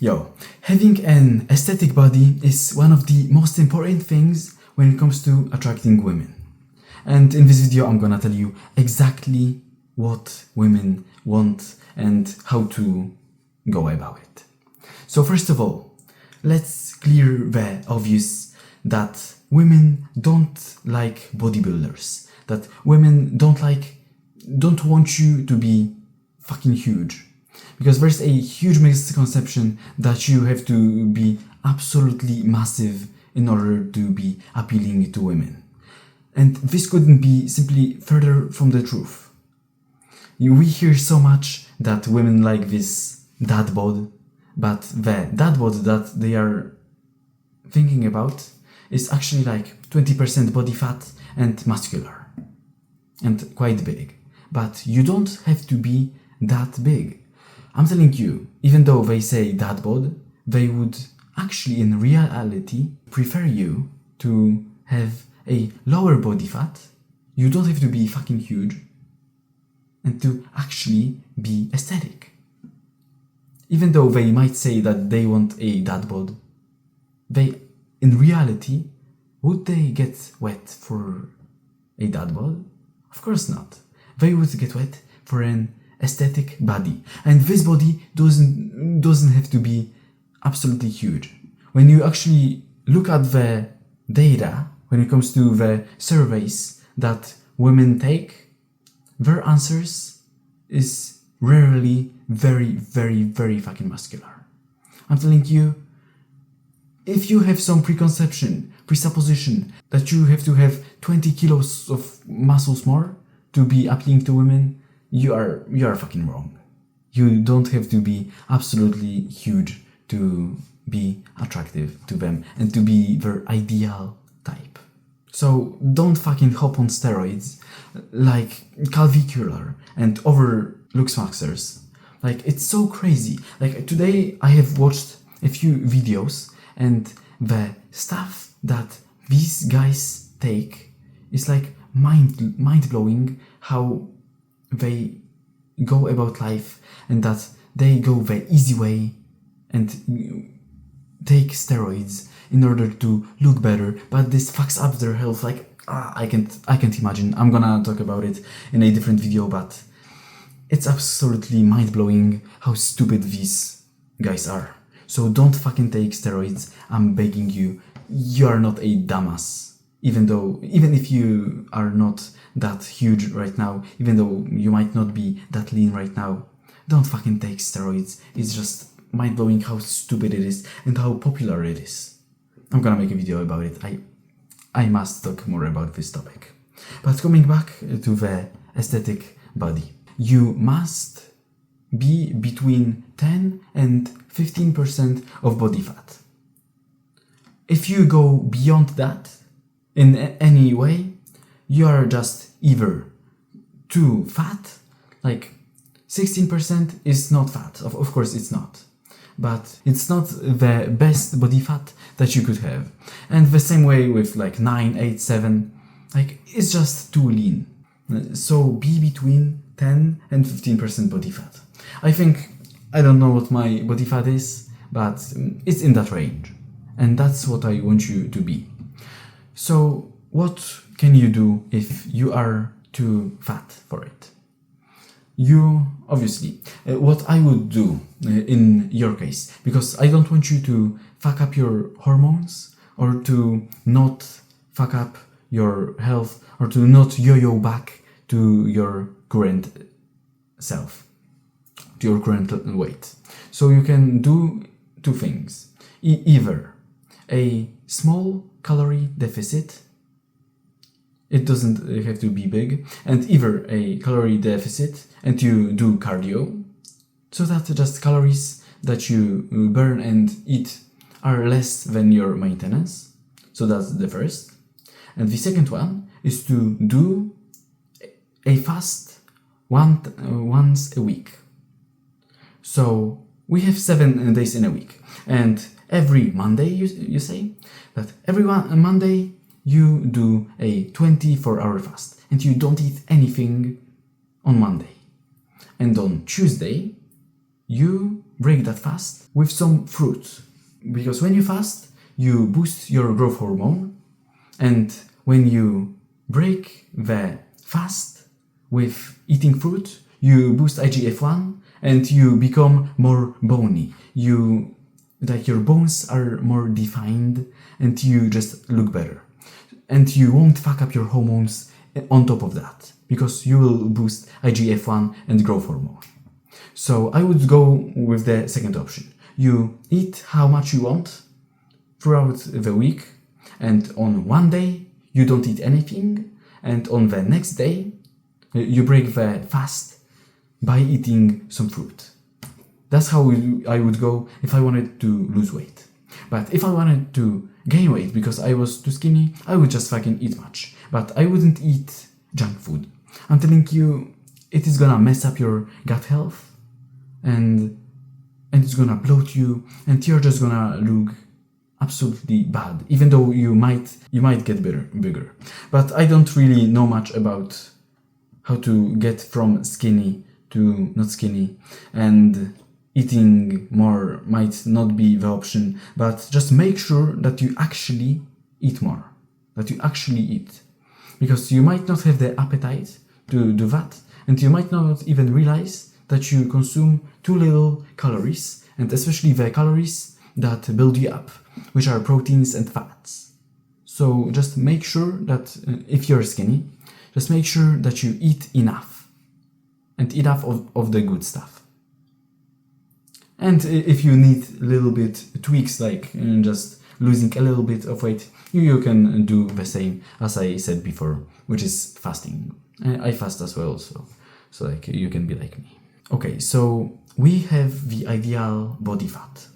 Yo, having an aesthetic body is one of the most important things when it comes to attracting women. And in this video, I'm gonna tell you exactly what women want and how to go about it. So first of all, let's clear the obvious that women don't like bodybuilders, that women don't want you to be fucking huge. Because there's a huge misconception that you have to be absolutely massive in order to be appealing to women. And this couldn't be simply further from the truth. We hear so much that women like this dad bod, but the dad bod that they are thinking about is actually like 20% body fat and muscular and quite big. But you don't have to be that big. I'm telling you, even though they say dad bod, they would actually in reality prefer you to have a lower body fat. You don't have to be fucking huge and to actually be aesthetic. Even though they might say that they want a dad bod, they in reality, would they get wet for a dad bod? Of course not. They would get wet for an aesthetic body, and this body doesn't have to be absolutely huge. When you actually look at the data when it comes to the surveys that women take, their answers is rarely very fucking muscular. I'm telling you, if you have some presupposition that you have to have 20 kilos of muscles more to be appealing to women, you are fucking wrong. You don't have to be absolutely huge to be attractive to them and to be their ideal type. So don't fucking hop on steroids like Calvicular and over Luxmaxers. Like, it's so crazy. Like, today I have watched a few videos and the stuff that these guys take is like mind-blowing, how they go about life and that they go the easy way and take steroids in order to look better, but this fucks up their health. Like, I can't imagine. I'm gonna talk about it in a different video, but it's absolutely mind-blowing how stupid these guys are. So don't fucking take steroids. I'm begging you. You are not a dumbass. Even if you are not that huge right now, even though you might not be that lean right now, don't fucking take steroids. It's just mind-blowing how stupid it is and how popular it is. I'm gonna make a video about it. I must talk more about this topic. But coming back to the aesthetic body, you must be between 10 and 15% of body fat. If you go beyond that in any way, you are just either too fat, like 16% is not fat, of course it's not, but it's not the best body fat that you could have. And the same way with like 9, 8, 7, like it's just too lean. So be between 10 and 15% body fat. I don't know what my body fat is, but it's in that range. And that's what I want you to be. So what can you do if you are too fat for it? You, obviously, what I would do in your case, because I don't want you to fuck up your hormones or to not fuck up your health or to not yo-yo back to your current self, to your current weight. So you can do two things. Either a small calorie deficit, it doesn't have to be big, and either a calorie deficit and you do cardio, so that just calories that you burn and eat are less than your maintenance. So that's the first. And the second one is to do a fast once a week. So we have 7 days in a week, and every Monday, you say that every Monday you do a 24-hour fast and you don't eat anything on Monday. And on Tuesday you break that fast with some fruit. Because when you fast, you boost your growth hormone, and when you break the fast with eating fruit, you boost IGF-1 and you become more bony. Your bones are more defined and you just look better. And you won't fuck up your hormones on top of that, because you will boost IGF-1 and growth hormone. So I would go with the second option. You eat how much you want throughout the week, and on one day you don't eat anything, and on the next day you break the fast by eating some fruit. That's how I would go if I wanted to lose weight. But if I wanted to gain weight because I was too skinny, I would just fucking eat much. But I wouldn't eat junk food. I'm telling you, it is gonna mess up your gut health, and it's gonna bloat you, and you're just gonna look absolutely bad, even though you might get bigger. But I don't really know much about how to get from skinny to not skinny, and eating more might not be the option, but just make sure that you actually eat more, that you actually eat. Because you might not have the appetite to do that, and you might not even realize that you consume too little calories, and especially the calories that build you up, which are proteins and fats. So just make sure that if you're skinny, just make sure that you eat enough, and enough of the good stuff. And if you need a little bit tweaks, like just losing a little bit of weight, you can do the same as I said before, which is fasting. I fast as well, so like you can be like me. Okay, so we have the ideal body fat.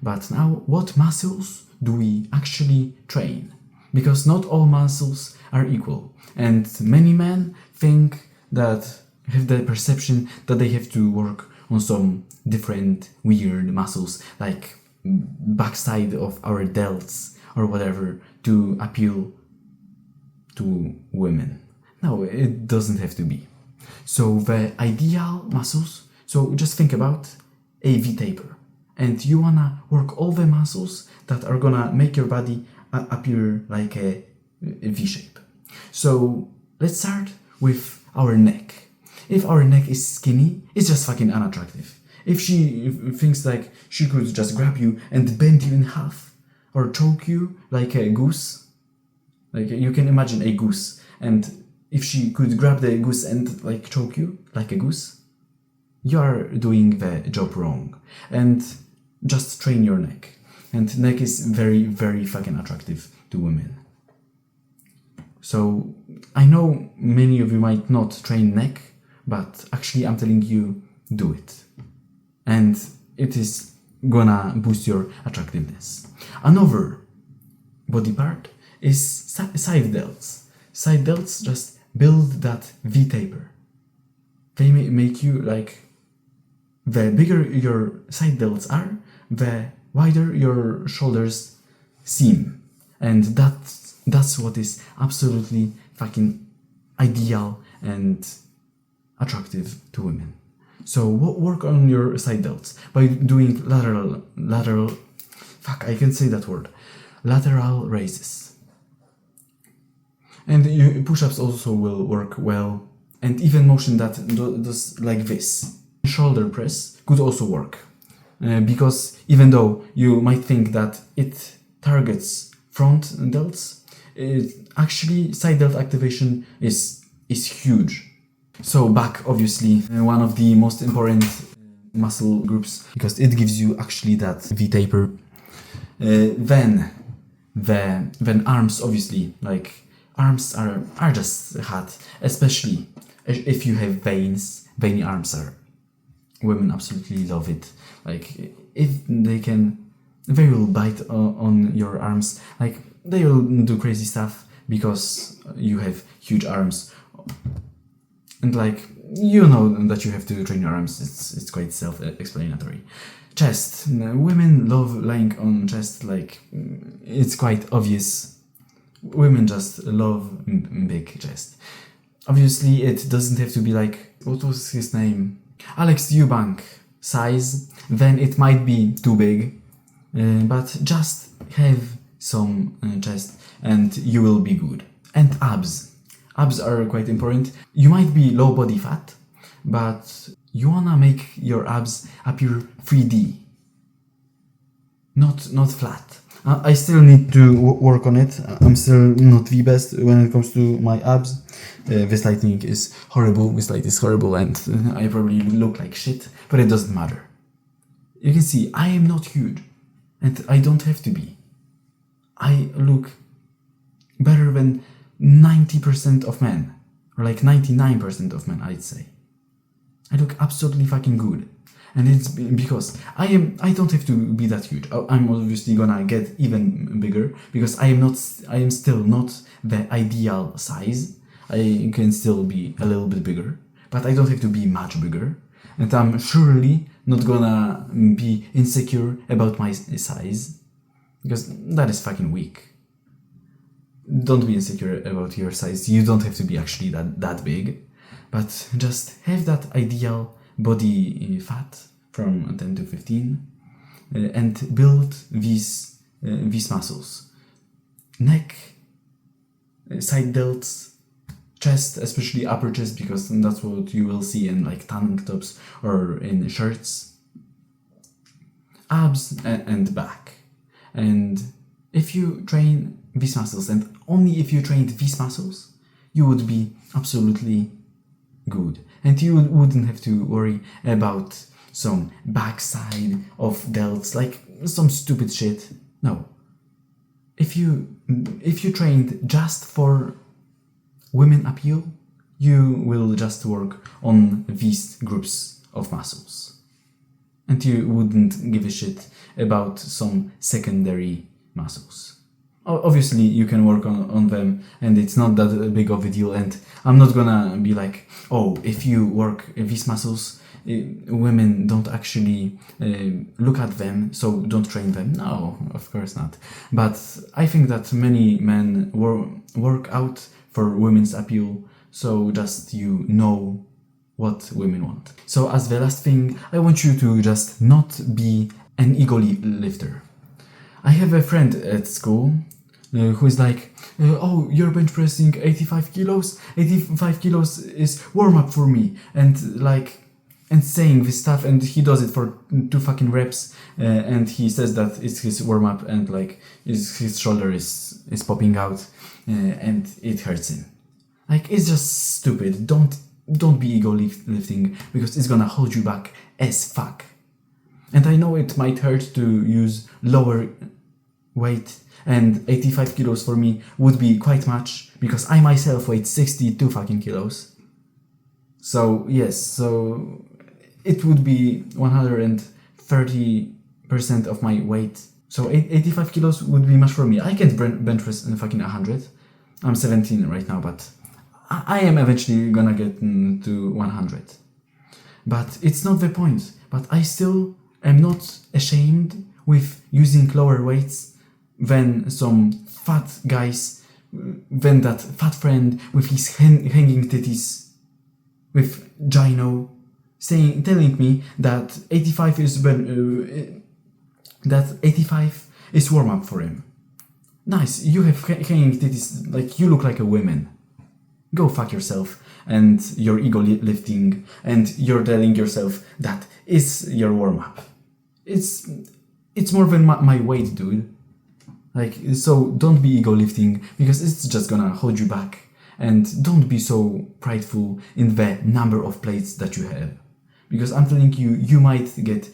But now, what muscles do we actually train? Because not all muscles are equal, and many men have the perception that they have to work on some different weird muscles, like backside of our delts or whatever, to appeal to women. No, it doesn't have to be. So the ideal muscles, so just think about a V-taper, and you wanna work all the muscles that are gonna make your body appear like a V-shape. So let's start with our neck. If our neck is skinny, it's just fucking unattractive. If she thinks like she could just grab you and bend you in half, or choke you like a goose, like you can imagine a goose, and if she could grab the goose and like choke you like a goose, you are doing the job wrong. And just train your neck. And neck is very, very fucking attractive to women. So I know many of you might not train neck, but actually I'm telling you, do it. And it is gonna boost your attractiveness. Another body part is side delts. Side delts just build that V-taper. They make you like, the bigger your side delts are, the wider your shoulders seem. And that's what is absolutely fucking ideal and attractive to women. So work on your side delts by doing lateral raises. And push-ups also will work well, and even motion that does like this. Shoulder press could also work, because even though you might think that it targets front delts, actually side delt activation is huge. So back, obviously, one of the most important muscle groups, because it gives you actually that V-taper. Then arms, obviously, like arms are just hot, especially if you have veins. Veiny arms women absolutely love it. Like if they will bite on your arms. Like they will do crazy stuff because you have huge arms. And like, you know that you have to train your arms. It's quite self-explanatory. Chest. Women love lying on chest. Like, it's quite obvious. Women just love big chest. Obviously, it doesn't have to be like, what was his name? Alex Eubank. size, then it might be too big, but just have some chest and you will be good. And abs. Abs are quite important. You might be low body fat, but you wanna make your abs appear 3D, not flat. I still need to work on it. I'm still not the best when it comes to my abs. This lighting is horrible. This light is horrible, and I probably look like shit, but it doesn't matter. You can see I am not huge, and I don't have to be. I look better than 90% of men, or like 99% of men, I'd say. I look absolutely fucking good. And it's because I don't have to be that huge. I'm obviously gonna get even bigger because I am still not the ideal size. I can still be a little bit bigger, but I don't have to be much bigger. And I'm surely not gonna be insecure about my size, because that is fucking weak. Don't be insecure about your size. You don't have to be actually that big, but just have that ideal body fat from 10 to 15 and build these muscles. Neck, side delts, chest, especially upper chest, because that's what you will see in like tank tops or in shirts. Abs and back. And if you train these muscles, and only if you trained these muscles, you would be absolutely good. And you wouldn't have to worry about some backside of delts, like some stupid shit. No. If you trained just for women appeal, you will just work on these groups of muscles. And you wouldn't give a shit about some secondary muscles. Obviously, you can work on them, and it's not that big of a deal. And I'm not gonna be like, oh, if you work these muscles, women don't actually look at them, so don't train them. No, of course not. But I think that many men work out for women's appeal, so just you know what women want. So as the last thing, I want you to just not be an ego lifter. I have a friend at school who is like, oh, you're bench pressing 85 kilos? 85 kilos is warm up for me. And saying this stuff, and he does it for 2 fucking reps, and he says that it's his warm up, and like his shoulder is popping out, and it hurts him. Like, it's just stupid. Don't be ego lifting, because it's gonna hold you back as fuck. And I know it might hurt to use lower weight, and 85 kilos for me would be quite much, because I myself weigh 62 fucking kilos. So yes, so it would be 130% of my weight. So 85 kilos would be much for me. I can't bench press fucking 100. I'm 17 right now, but I am eventually gonna get to 100. But it's not the point. But I still am not ashamed with using lower weights than some fat guys, than that fat friend with his hanging titties, with Gino, telling me that 85 is warm up for him. Nice, you have hanging titties, like you look like a woman. Go fuck yourself and your ego lifting, and you're telling yourself that is your warm up. It's more than my weight, dude. Like, so don't be ego lifting, because it's just gonna hold you back. And don't be so prideful in the number of plates that you have. Because I'm telling you, you might get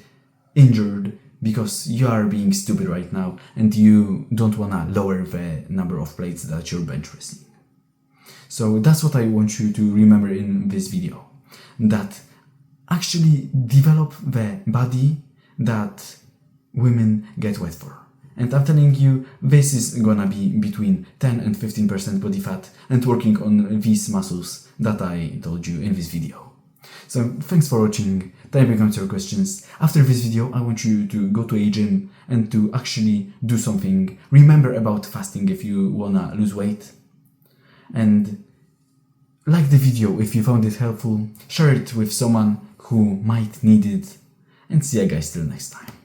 injured because you are being stupid right now and you don't wanna lower the number of plates that you're bench pressing. So that's what I want you to remember in this video. That actually develop the body that women get wet for. And I'm telling you, this is gonna be between 10 and 15% body fat, and working on these muscles that I told you in this video. So thanks for watching. Type in your questions. After this video, I want you to go to a gym and to actually do something. Remember about fasting if you wanna lose weight. And like the video if you found it helpful. Share it with someone who might need it. and see you guys till next time.